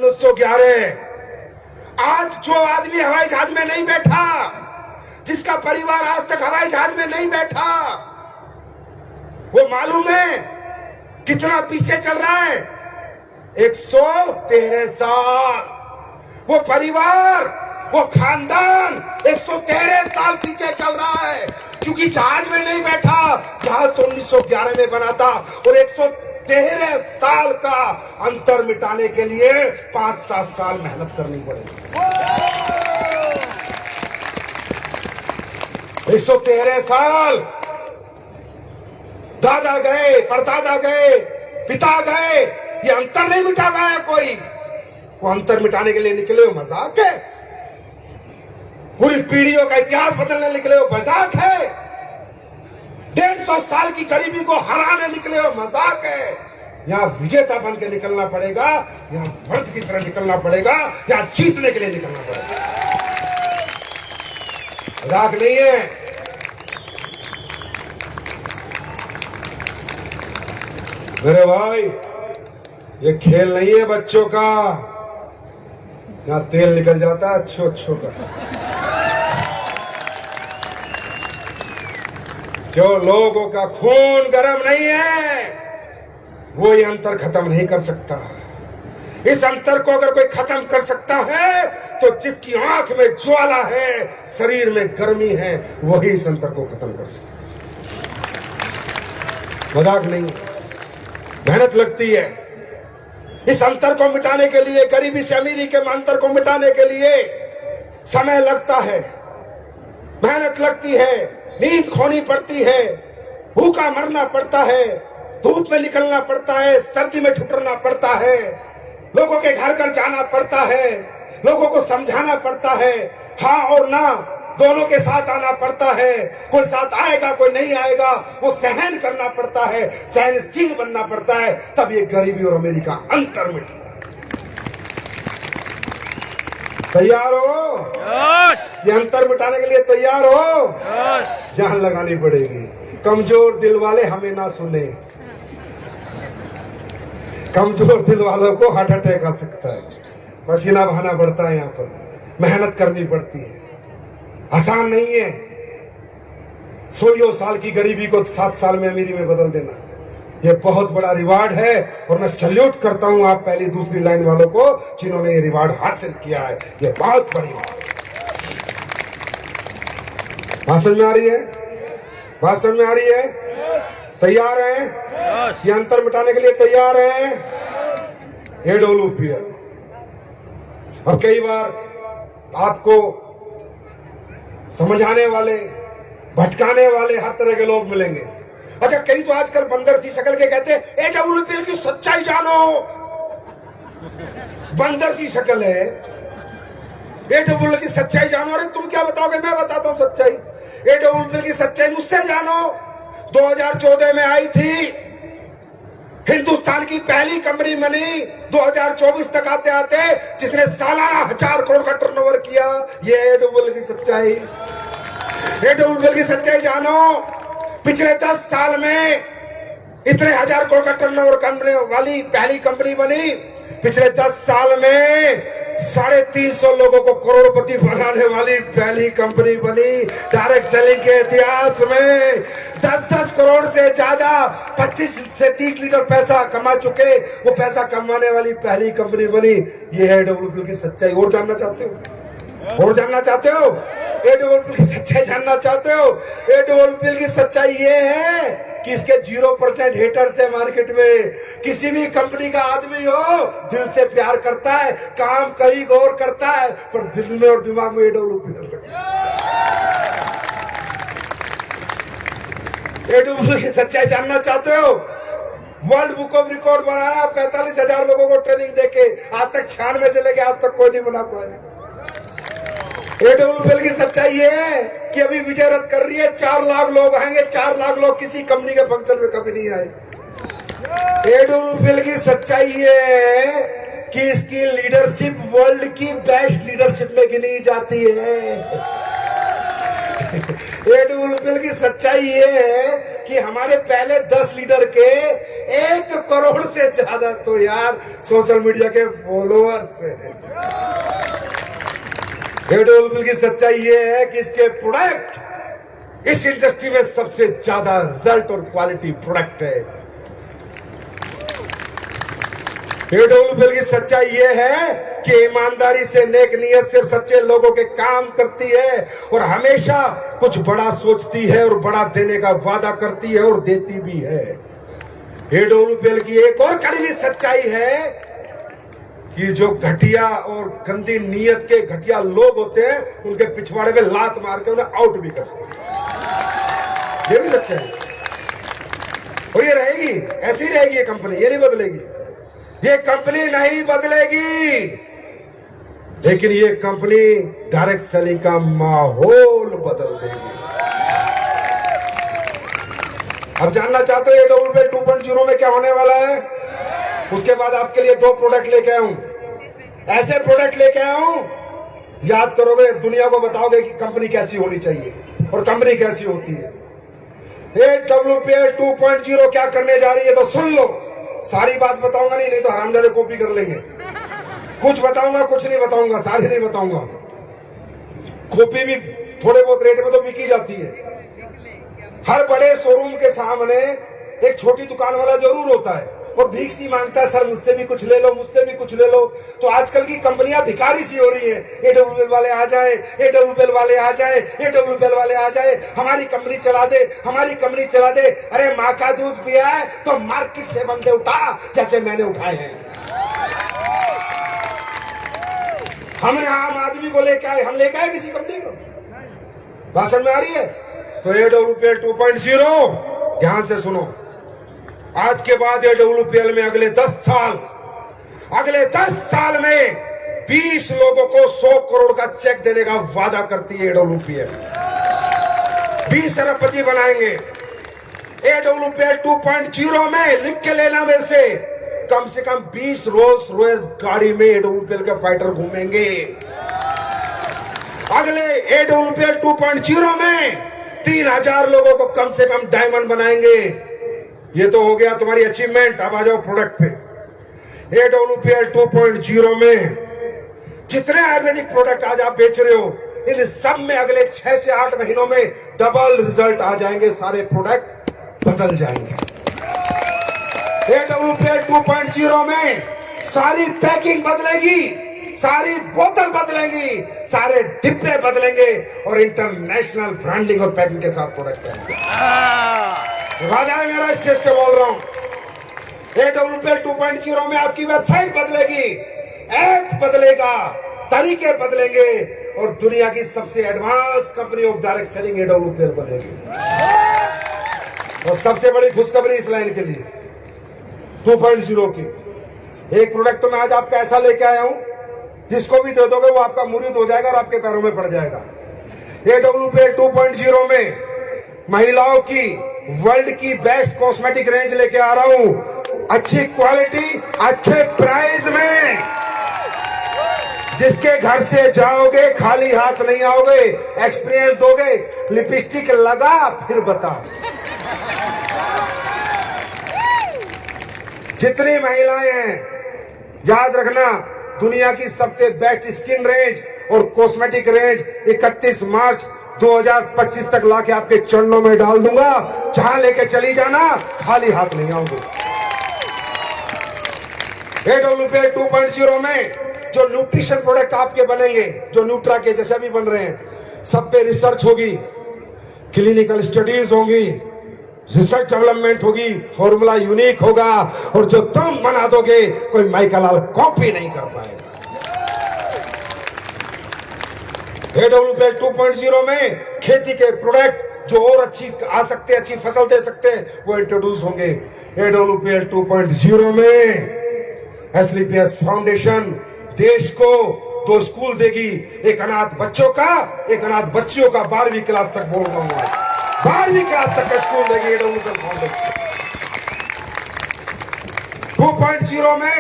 1911 आज जो आदमी हवाई जहाज में नहीं बैठा, जिसका परिवार आज तक हवाई जहाज में नहीं बैठा, वो मालूम है कितना पीछे चल रहा है? 113 साल। वो परिवार, वो खानदान 113 साल पीछे चल रहा है, क्योंकि जहाज में नहीं बैठा। जहाज तो 1911 में बना था, और 113 साल का अंतर मिटाने के लिए 5-7 साल मेहनत करनी पड़ेगी। 113 साल। दादा गए, परदादा गए, पिता गए, ये अंतर नहीं मिटा पाया कोई। वो अंतर मिटाने के लिए निकले हो, मजाक है? पूरी पीढ़ियों का इतिहास बदलने निकले हो, मजाक है? 150 साल की गरीबी को हराने निकले हो, मजाक है? यहाँ विजेता बन के निकलना पड़ेगा, यहाँ मर्द की तरह निकलना पड़ेगा, यहाँ जीतने के लिए निकलना पड़ेगा। मजाक नहीं है। मेरे भाई, ये खेल नहीं है बच्चों का। यहाँ तेल निकल जाता है अच्छों का। जो लोगों का खून गर्म नहीं है, वो ये अंतर खत्म नहीं कर सकता। इस अंतर को अगर कोई खत्म कर सकता है, तो जिसकी आंख में ज्वाला है, शरीर में गर्मी है, वही इस अंतर को खत्म कर सकता है। मजाक नहीं, मेहनत लगती है। इस अंतर को मिटाने के लिए, गरीबी से अमीरी के अंतर को मिटाने के लिए समय लगता है, मेहनत लगती है, नींद खोनी पड़ती है, भूखा मरना पड़ता है, धूप में निकलना पड़ता है, सर्दी में ठुकरना पड़ता है, लोगों के घर घर जाना पड़ता है, लोगों को समझाना पड़ता है, हाँ और ना दोनों के साथ आना पड़ता है। कोई साथ आएगा, कोई नहीं आएगा, वो सहन करना पड़ता है, सहनशील बनना पड़ता है, तब ये गरीबी और अमीरी का अंतर मिटता है। तैयार हो? ये अंतर मिटाने के लिए तैयार हो? जान लगानी पड़ेगी। कमजोर दिल वाले हमें ना सुने। कमजोर दिल वालों को हार्ट अटैक आ सकता है। पसीना बहाना पड़ता है, यहाँ पर मेहनत करनी पड़ती है, आसान नहीं है। 100 साल की गरीबी को 7 साल में अमीरी में बदल देना, ये बहुत बड़ा रिवार्ड है। और मैं सैल्यूट करता हूं आप पहली दूसरी लाइन वालों को, जिन्होंने ये रिवार्ड हासिल किया है। ये बहुत बड़ी बात है। बात समझ में आ रही है? बात समझ में आ रही है? तैयार हैं? ये अंतर मिटाने के लिए तैयार हैं? AWPL। अब कई बार आपको समझाने वाले, भटकाने वाले हर तरह के लोग मिलेंगे। अच्छा, कई तो आजकल बंदर सी शक्ल के कहते हैं AWPL की सच्चाई जानो। बंदर सी शक्ल है, AWPL की सच्चाई जानो। अरे तुम क्या बताओगे, मैं बताता हूं सच्चाई। AWPL की सच्चाई मुझसे जानो। 2014 में आई थी, हिंदुस्तान की पहली कंपनी बनी। 2024 तक आते आते जिसने सालाना 1000 करोड़ का टर्नओवर किया, ये AWPL की सच्चाई। AWPL की सच्चाई जानो। पिछले 10 साल में इतने 1000 करोड़ का टर्नओवर करने वाली पहली कंपनी बनी। पिछले 10 साल में 350 लोगों को करोड़पति बनाने वाली पहली कंपनी बनी। डायरेक्ट सेलिंग के इतिहास में 10-10 करोड़ से ज्यादा 25 से 30 लीटर पैसा कमा चुके, वो पैसा कमाने वाली पहली कंपनी बनी। ये है AWPL की सच्चाई। और जानना चाहते हो? और जानना चाहते हो? AWPL की सच्चाई जानना चाहते हो? AWPL की सच्चाई ये है कि इसके 0% हेटर्स है मार्केट में। किसी भी कंपनी का आदमी हो, दिल से प्यार करता है, काम कहीं और करता है, पर दिल में और दिमाग में AWPL। AWPL की सच्चाई जानना चाहते हो? वर्ल्ड बुक ऑफ रिकॉर्ड बनाया 45,000 लोगों को ट्रेनिंग देके। आज तक 96 से लेके आज तक कोई नहीं बना पाया। AWPL की सच्चाई ये है कि अभी विजय रथ कर रही है, 4 लाख लोग आएंगे। 4 लाख लोग किसी कंपनी के फंक्शन में कभी नहीं आए। AWPL की सच्चाई ये है कि इसकी लीडरशिप वर्ल्ड की बेस्ट लीडरशिप में गिनी जाती है। AWPL की सच्चाई ये है कि हमारे पहले 10 लीडर के 1 करोड़ से ज्यादा तो यार सोशल मीडिया के फॉलोअर्स हैं। एडोलफिल की सच्चाई ये है कि इसके प्रोडक्ट इस इंडस्ट्री में सबसे ज्यादा रिजल्ट और क्वालिटी प्रोडक्ट है। एडोलफिल की सच्चाई ये है कि ईमानदारी से, नेक नियत से, सच्चे लोगों के काम करती है और हमेशा कुछ बड़ा सोचती है और बड़ा देने का वादा करती है और देती भी है। एडोलफिल की एक और कड़वी सच्चाई है कि जो घटिया और गंदी नियत के घटिया लोग होते हैं उनके पिछवाड़े में लात मार के उन्हें आउट भी करते हैं। ये भी सच्चाई है और ये रहेगी, ऐसी रहेगी ये कंपनी, ये नहीं बदलेगी। ये कंपनी नहीं बदलेगी, लेकिन ये कंपनी डायरेक्ट सेलिंग का माहौल बदल देगी। अब जानना चाहते हो एडोलफिल 2.0 में क्या होने वाला है? उसके बाद आपके लिए 2 प्रोडक्ट लेके आया हूं, ऐसे प्रोडक्ट लेके आया हूं, याद करोगे, दुनिया को बताओगे कि कंपनी कैसी होनी चाहिए और कंपनी कैसी होती है। एडोलफिल 2.0 क्या करने जा रही है तो सुन लो। सारी बात बताऊंगा नहीं तो हरामजादे कॉपी कर लेंगे। कुछ बताऊंगा, कुछ नहीं बताऊंगा, सारी नहीं बताऊंगा। कॉपी भी थोड़े बहुत रेट में तो बिकी जाती है। हर बड़े शोरूम के सामने एक छोटी दुकान वाला जरूर होता है और भीख सी मांगता है, सर मुझसे भी कुछ ले लो, मुझसे भी कुछ ले लो। तो आजकल की कंपनियां भिखारी सी हो रही हैं। एडोलफिल वाले आ जाए, एडोलफिल वाले आ जाए, एडोलफिल वाले आ जाए, हमारी कंपनी चला दे, हमारी कंपनी चला दे। अरे माँ का दूध पिया है तो मार्केट से बंदे उठा जैसे मैंने उठाए हैं। हमने आम आदमी को लेके आए, हम लेके आए किसी कंपनी को? भाषण में आ रही है तो एडोलफिल 2.0 ध्यान से सुनो। आज के बाद एडोलफिल में अगले 10 साल में 20 लोगों को 100 करोड़ का चेक देने का वादा करती है एडोलफिल। 20 अरबपति बनाएंगे। एडोलफिल 2.0 में लिख के लेना मेरे से कम 20 रोल्स रॉयस गाड़ी में एडोलफिल के फाइटर घूमेंगे। अगले एडोलफिल 2.0 में 3000 लोगों को कम से कम डायमंड बनाएंगे। ये तो हो गया तुम्हारी अचीवमेंट। अब आ जाओ प्रोडक्ट पे। एडोलफिल 2.0 में जितने आयुर्वेदिक प्रोडक्ट आज आप बेच रहे हो, इन सब में अगले 6 से 8 महीनों में डबल रिजल्ट आ जाएंगे। सारे प्रोडक्ट बदल जाएंगे। एडोलफिल 2.0 में सारी पैकिंग बदलेगी, सारी बोतल बदलेंगी, सारे डिब्बे बदलेंगे और इंटरनेशनल ब्रांडिंग और पैकिंग के साथ प्रोडक्ट आएंगे। वादा है मेरा, स्टेज से बोल रहा हूं। एडोलफिल 2.0 में आपकी वेबसाइट बदलेगी, ऐप बदलेगा, तरीके बदलेंगे और दुनिया की सबसे advance company of direct selling एडोलफिल बनेगी। और सबसे बड़ी खुशखबरी इस लाइन के लिए 2.0 की एक प्रोडक्ट तो मैं आज आपका ऐसा लेके आया हूं, जिसको भी दे दोगे वो आपका मुरीद हो जाएगा और आपके पैरों में पड़ जाएगा। एडोलफिल 2.0 में महिलाओं की वर्ल्ड की बेस्ट कॉस्मेटिक रेंज लेके आ रहा हूं। अच्छी क्वालिटी, अच्छे प्राइस में, जिसके घर से जाओगे खाली हाथ नहीं आओगे, एक्सपीरियंस दोगे। लिपस्टिक लगा फिर बता। जितनी महिलाएं हैं याद रखना, दुनिया की सबसे बेस्ट स्किन रेंज और कॉस्मेटिक रेंज 31 मार्च 2025 तक लाके आपके चरणों में डाल दूंगा। जहां लेके चली जाना, खाली हाथ नहीं आओगे। एडोलफिल 2.0 में जो न्यूट्रिशन प्रोडक्ट आपके बनेंगे, जो न्यूट्रा के जैसे भी बन रहे हैं, सब पे रिसर्च होगी, क्लिनिकल स्टडीज होंगी, रिसर्च डेवलपमेंट होगी, फॉर्मूला यूनिक होगा और जो तुम बना दोगे कोई माइकल कॉपी नहीं कर पाएगा। एडोलफिल 2.0 में खेती के प्रोडक्ट जो और अच्छी आ सकते, अच्छी फसल दे सकते हैं, वो इंट्रोड्यूस होंगे। एडोलफिल 2.0 में एसलीपीएस फाउंडेशन देश को 2 स्कूल देगी, एक अनाथ बच्चों का, एक अनाथ बच्चियों का। 12वीं क्लास तक बोल रहा हूं, 12वीं क्लास तक का स्कूल देगी एडोलफिल फाउंडेशन। 2.0 में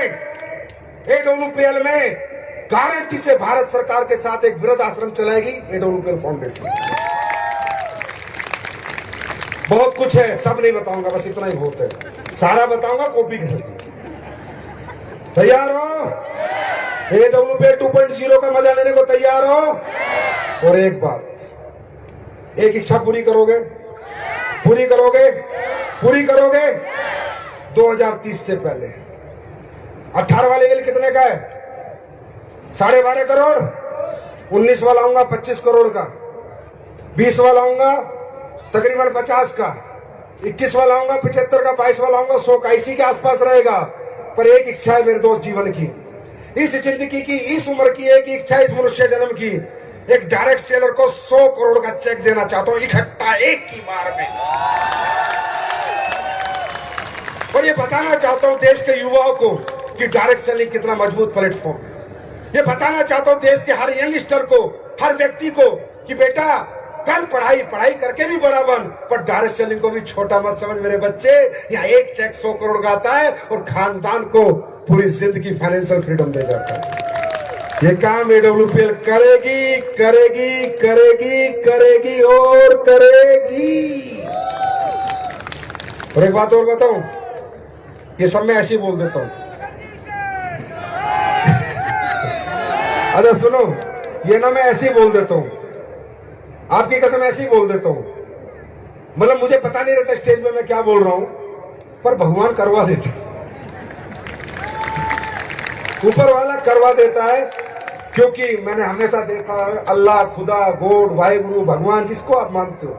एडोलफिल में गारंटी से भारत सरकार के साथ एक वृद्ध आश्रम चलाएगी एडोलफिल फाउंडेशन। बहुत कुछ है, सब नहीं बताऊंगा, बस इतना ही बहुत है। सारा बताऊंगा, कॉपी कर। तैयार हो? AWPL 2.0 का मजा लेने को तैयार हो? और एक बात, एक इच्छा पूरी करोगे? पूरी करोगे? पूरी करोगे? 2030 से पहले 18वां लेवल कितने का है? 12.5 करोड़। 19वां लाऊंगा 25 करोड़ का। 20वां लाऊंगा तकरीबन 50 का। 21वां लाऊंगा 75 का। 22वां लाऊंगा 100 का। इसी के आसपास रहेगा। पर एक इच्छा है मेरे दोस्त जीवन की, इस जिंदगी की, इस उम्र की एक इच्छा, इस मनुष्य जन्म की, एक डायरेक्ट सेलर को 100 करोड़ का चेक देना चाहता हूं इकट्ठा, एक ही बार में। और ये बताना चाहता हूं देश के युवाओं को कि डायरेक्ट सेलिंग कितना मजबूत प्लेटफॉर्म है। ये बताना चाहता हूं देश के हर यंगस्टर को, हर व्यक्ति को कि बेटा कर पढ़ाई, पढ़ाई करके भी बड़ा बन, पर डायरेक्ट सेलिंग को भी छोटा मत समझ मेरे बच्चे। यहाँ एक चेक 100 करोड़ का आता है और खानदान को पूरी जिंदगी फाइनेंशियल फ्रीडम दे जाता है। ये काम AWPL करेगी, करेगी, करेगी, करेगी और करेगी। और एक बात और बताऊं, ये सब मैं ऐसे ही बोल देता हूं। अच्छा सुनो, ये ना मैं ऐसे ही बोल देता हूं, आपकी कसम ऐसे ही बोल देता हूं। मतलब मुझे पता नहीं रहता स्टेज पे मैं क्या बोल रहा हूं, पर भगवान करवा देता है, ऊपर वाला करवा देता है। क्योंकि मैंने हमेशा देखा है, अल्लाह, खुदा, गॉड, वाहिगुरु, भगवान, जिसको आप मानते हो,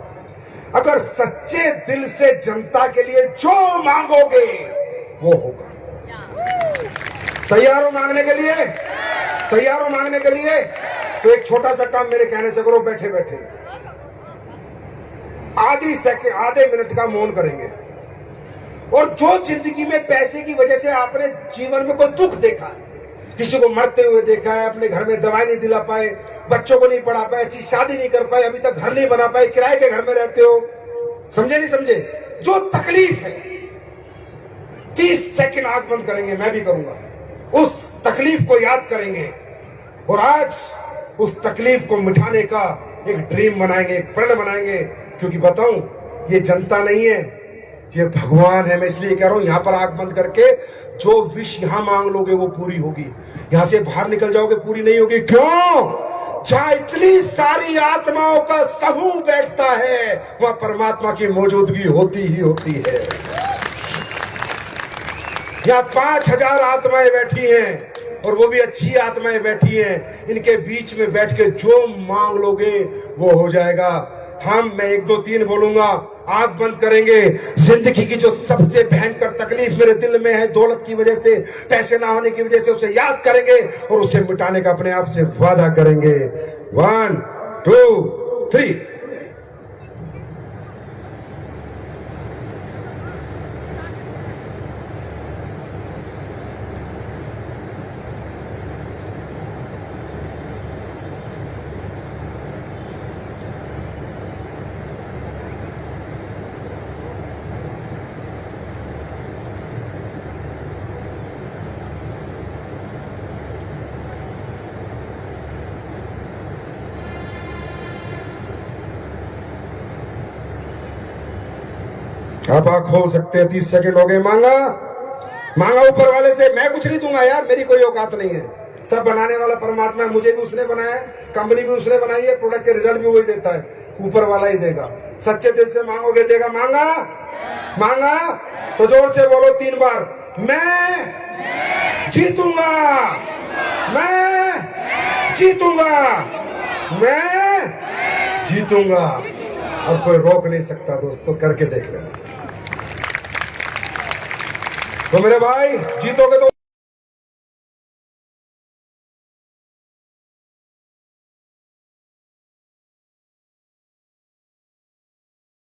अगर सच्चे दिल से जनता के लिए जो मांगोगे वो होगा। तैयार हो मांगने के लिए? तैयार हो मांगने के लिए? तो एक छोटा सा काम मेरे कहने से करो, बैठे बैठे आधे मिनट का मौन करेंगे। और जो जिंदगी में पैसे की वजह से आपने जीवन में कोई दुख देखा है, किसी को मरते हुए देखा है, अपने घर में दवाई नहीं दिला पाए, बच्चों को नहीं पढ़ा पाए, अच्छी शादी नहीं कर पाए, अभी तक घर नहीं बना पाए, किराए के घर में रहते हो, समझे नहीं समझे? जो तकलीफ है, 30 सेकंड आंख बंद करेंगे, मैं भी करूंगा, उस तकलीफ को याद करेंगे और आज उस तकलीफ को मिटाने का एक ड्रीम बनाएंगे, एक प्रण बनाएंगे। क्योंकि बताऊं, ये जनता नहीं है, ये भगवान है। मैं इसलिए कह रहा हूं, यहां पर आंख बंद करके जो विश यहां मांग लोगे वो पूरी होगी। यहां से बाहर निकल जाओगे पूरी नहीं होगी। क्यों? जहां इतनी सारी आत्माओं का समूह बैठता है, वहां परमात्मा की मौजूदगी होती ही होती है। यहाँ 5000 आत्माएं बैठी हैं और वो भी अच्छी आत्माएं बैठी हैं। इनके बीच में बैठ के जो मांग लोगे वो हो जाएगा। मैं 1 2 3 बोलूंगा, आंख बंद करेंगे। जिंदगी की जो सबसे भयंकर तकलीफ मेरे दिल में है, दौलत की वजह से, पैसे ना होने की वजह से, उसे याद करेंगे और उसे मिटाने का अपने आप से वादा करेंगे। 1 2 3। आप आंख खोल सकते हैं। 30 सेकंड हो गए। मांगा मांगा ऊपर वाले से। मैं कुछ नहीं दूंगा यार, मेरी कोई औकात नहीं है। सब बनाने वाला परमात्मा है। मुझे भी उसने बनाया है, कंपनी भी उसने बनाई है, प्रोडक्ट के रिजल्ट भी वही देता है, ऊपर वाला ही देगा। सच्चे दिल से मांगोगे देगा। मांगा मांगा तो जोर से बोलो 3 बार, मैं जीतूंगा, मैं जीतूंगा, मैं जीतूंगा। अब कोई रोक नहीं सकता दोस्तों, करके देख लेना। तो मेरे भाई जीतोगे तो